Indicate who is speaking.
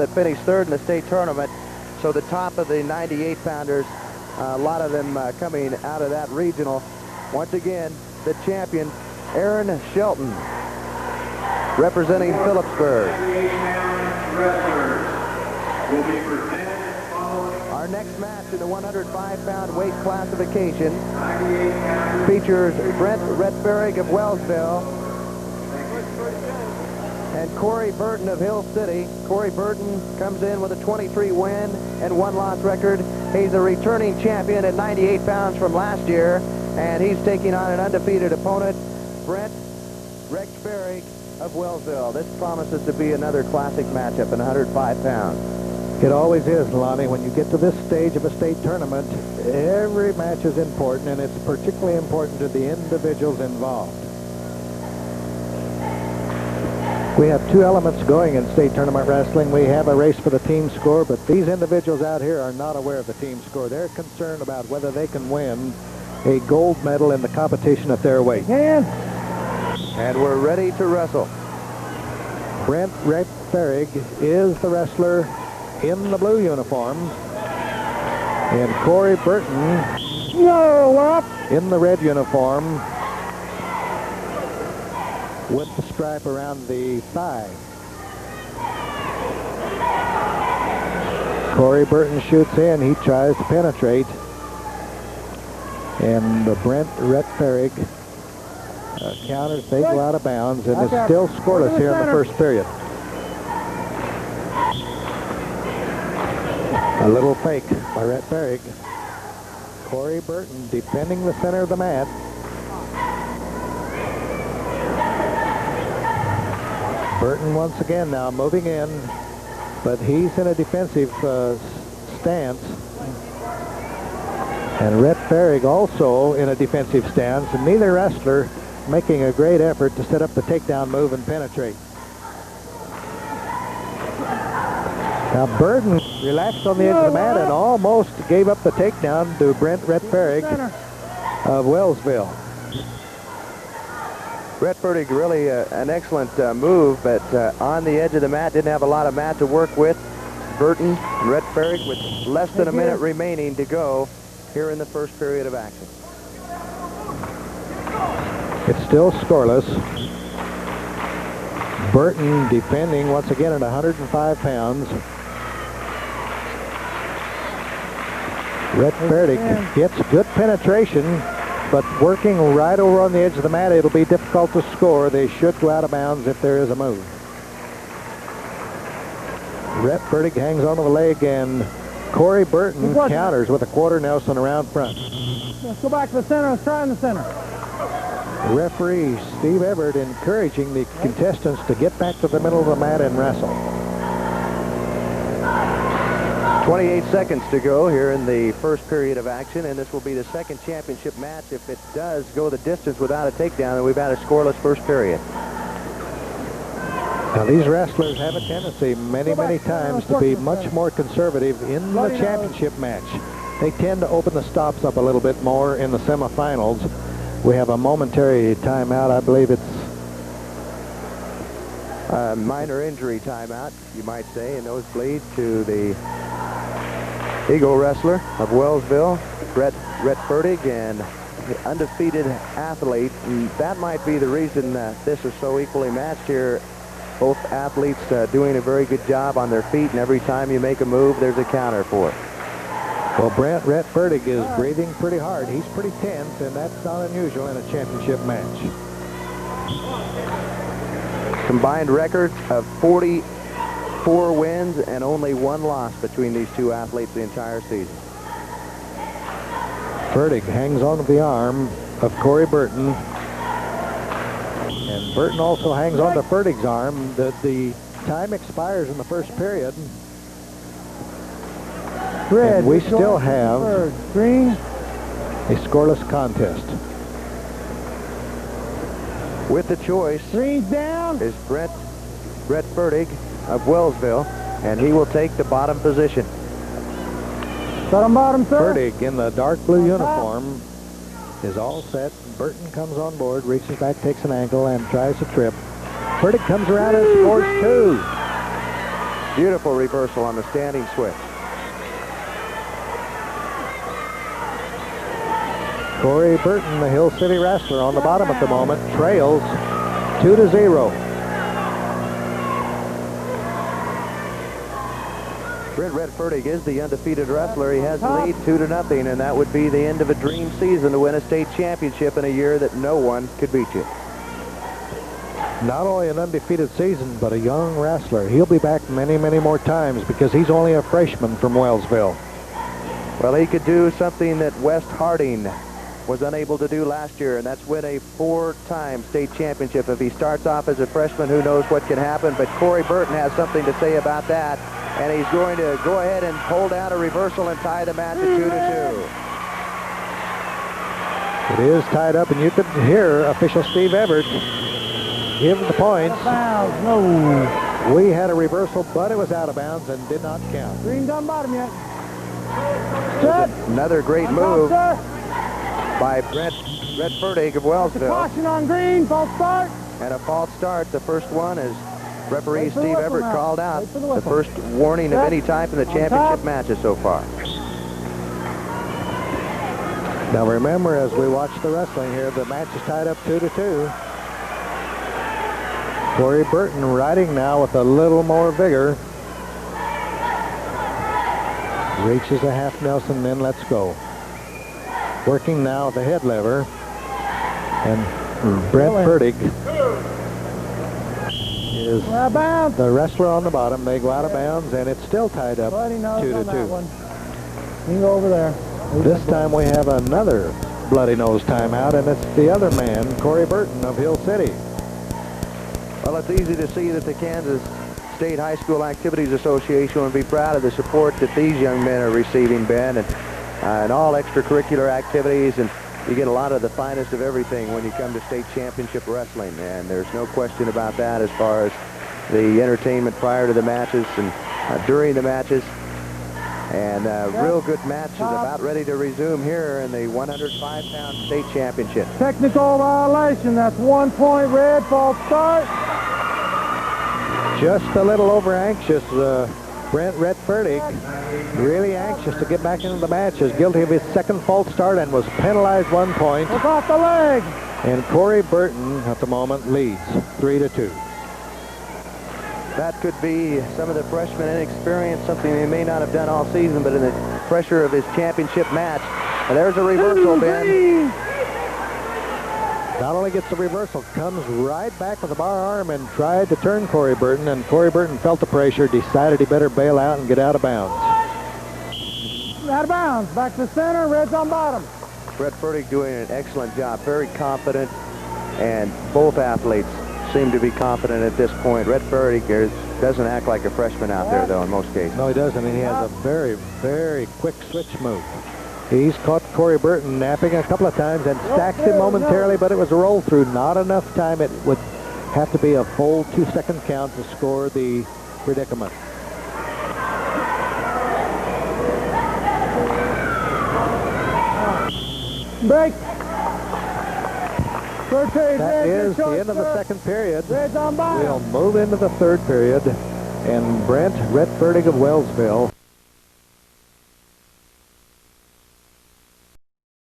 Speaker 1: that finished third in the state tournament. So the top of the 98-pounders, a lot of them coming out of that regional. Once again, the champion, Aaron Shelton, representing Phillipsburg. Our next match in the 105-pound weight classification features Brent Retferig of Wellsville and Corey Burton of Hill City. Corey Burton comes in with a 23-win and 1-loss record. He's a returning champion at 98 pounds from last year, and he's taking on an undefeated opponent, Brent Retferig of Wellsville. This promises to be another classic matchup in 105 pounds.
Speaker 2: It always is, Lonnie. When you get to this stage of a state tournament, every match is important, and it's particularly important to the individuals involved. We have two elements going in state tournament wrestling. We have a race for the team score, but these individuals out here are not aware of the team score. They're concerned about whether they can win a gold medal in the competition at their weight.
Speaker 1: And we're ready to wrestle.
Speaker 2: Brent Retferig is the wrestler in the blue uniform, and Corey Burton in the red uniform with the stripe around the thigh. Corey Burton shoots in. He tries to penetrate, and the Brent Retferig counters. They go out of bounds, and it's still scoreless here in the first period. A little fake by Retferig. Corey Burton defending the center of the mat. Burton once again now moving in, but he's in a defensive stance. And Retferig also in a defensive stance, and neither wrestler making a great effort to set up the takedown move and penetrate. Now Burton relaxed on the edge of the mat and almost gave up the takedown to Brent Retferig of Wellsville.
Speaker 1: Retferig really an excellent move, but on the edge of the mat, didn't have a lot of mat to work with. Burton and Retferig with less than a minute remaining to go here in the first period of action.
Speaker 2: It's still scoreless. Burton defending once again at 105 pounds. Retferig gets good penetration, but working right over on the edge of the mat, it'll be difficult to score. They should go out of bounds if there is a move. Retferig hangs onto the leg, and Corey Burton counters with a quarter Nelson around front.
Speaker 3: Let's go back to the center. Let's try in the center.
Speaker 2: Referee Steve Everett encouraging the contestants to get back to the middle of the mat and wrestle.
Speaker 1: 28 seconds to go here in the first period of action, and this will be the second championship match. If it does go the distance without a takedown, then we've had a scoreless first period.
Speaker 2: Now these wrestlers have a tendency many times to be much more conservative in the championship match. They tend to open the stops up a little bit more in the semifinals. We have a momentary timeout. I believe it's
Speaker 1: a minor injury timeout, you might say, a nosebleed to the Eagle wrestler of Wellsville, Brent Retferig, and the undefeated athlete. And that might be the reason this is so equally matched here. Both athletes doing a very good job on their feet, and every time you make a move, there's a counter for it.
Speaker 2: Well, Brent Retferig is breathing pretty hard. He's pretty tense, and that's not unusual in a championship match.
Speaker 1: Combined record of 44 wins and only 1 loss between these two athletes the entire season.
Speaker 2: Fertig hangs onto the arm of Corey Burton. And Burton also hangs on to Fertig's arm. The time expires in the first period.
Speaker 3: Red,
Speaker 2: and we still have
Speaker 3: green,
Speaker 2: a scoreless contest.
Speaker 1: With the choice
Speaker 3: green's down,
Speaker 1: is Brent Retferig of Wellsville, and he will take the bottom position.
Speaker 3: Bottom, sir.
Speaker 2: Fertig in the dark blue uniform is all set. Burton comes on board, reaches back, takes an ankle, and tries to trip. Fertig comes around and scores 2.
Speaker 1: Beautiful reversal on the standing switch.
Speaker 2: Corey Burton, the Hill City wrestler, on the bottom at the moment, trails 2-0.
Speaker 1: Brent Red Fertig is the undefeated wrestler. He has the lead 2-0, and that would be the end of a dream season to win a state championship in a year that no one could beat you.
Speaker 2: Not only an undefeated season, but a young wrestler. He'll be back many, many more times because he's only a freshman from Wellsville.
Speaker 1: Well, he could do something that West Harding was unable to do last year, and that's win a 4-time state championship. If he starts off as a freshman, who knows what can happen, but Corey Burton has something to say about that, and he's going to go ahead and pull down a reversal and tie the match at 2-2.
Speaker 2: It is tied up, and you could hear official Steve Everett give the points.
Speaker 3: Bounds, no.
Speaker 2: We had a reversal, but it was out of bounds and did not count.
Speaker 3: Green down bottom yet. Set.
Speaker 1: Another great
Speaker 3: On
Speaker 1: move
Speaker 3: top,
Speaker 1: by Brent Red Fertig of
Speaker 3: sir.
Speaker 1: Wellsville.
Speaker 3: Caution on green. False start.
Speaker 1: And a false start. The first one is referee
Speaker 3: Wait for the
Speaker 1: Steve
Speaker 3: whistle
Speaker 1: Everett
Speaker 3: now.
Speaker 1: called out.
Speaker 3: Wait for the
Speaker 1: The
Speaker 3: whistle.
Speaker 1: first warning of
Speaker 3: Set.
Speaker 1: any type in the
Speaker 3: On
Speaker 1: championship
Speaker 3: top.
Speaker 1: matches so far.
Speaker 2: Now remember, as we watch the wrestling here, the match is tied up 2-2. Corey Burton riding now with a little more vigor. Reaches a half Nelson, then lets go. Working now the head lever. And Brent Fertig is
Speaker 3: Out of bounds.
Speaker 2: the wrestler on the bottom. They go out of bounds, and it's still tied up
Speaker 3: Bloody nose on that
Speaker 2: 2-2.
Speaker 3: one. You can go over there.
Speaker 2: This time we have another bloody nose timeout, and it's the other man, Corey Burton of Hill City.
Speaker 1: Well, it's easy to see that the Kansas State High School Activities Association would be proud of the support that these young men are receiving, Ben, and all extracurricular activities, and you get a lot of the finest of everything when you come to state championship wrestling, and there's no question about that as far as the entertainment prior to the matches and during the matches. And a real good match is about ready to resume here in the 105-pound state championship.
Speaker 3: Technical violation. That's 1 point red. False start.
Speaker 2: Just a little over anxious, Brent Red Fertig, really anxious to get back into the match, is guilty of his second false start and was penalized 1 point.
Speaker 3: Look off the leg.
Speaker 2: And Corey Burton at the moment leads 3-2.
Speaker 1: That could be some of the freshman inexperience, something they may not have done all season, but in the pressure of his championship match. And there's a reversal, Ben.
Speaker 2: Not only gets the reversal, comes right back with the bar arm and tried to turn Corey Burton, and Corey Burton felt the pressure, decided he better bail out and get out of bounds.
Speaker 3: Out of bounds. Back to the center. Red's on bottom.
Speaker 1: Brett Fertig doing an excellent job, very confident, and both athletes seem to be confident at this point. Red Fertig doesn't act like a freshman out there, though, in most cases.
Speaker 2: No, he doesn't, and he has a very, very quick switch move. He's caught Corey Burton napping a couple of times and stacked him momentarily, but it was a roll through. Not enough time. It would have to be a full 2-second count to score the predicament.
Speaker 3: Break. Third period.
Speaker 2: That
Speaker 3: Red,
Speaker 2: is
Speaker 3: short
Speaker 2: the end of the
Speaker 3: serve.
Speaker 2: second period.
Speaker 3: Red's on bottom.
Speaker 2: We'll move into the third period, and Brent Red Fertig of Wellsville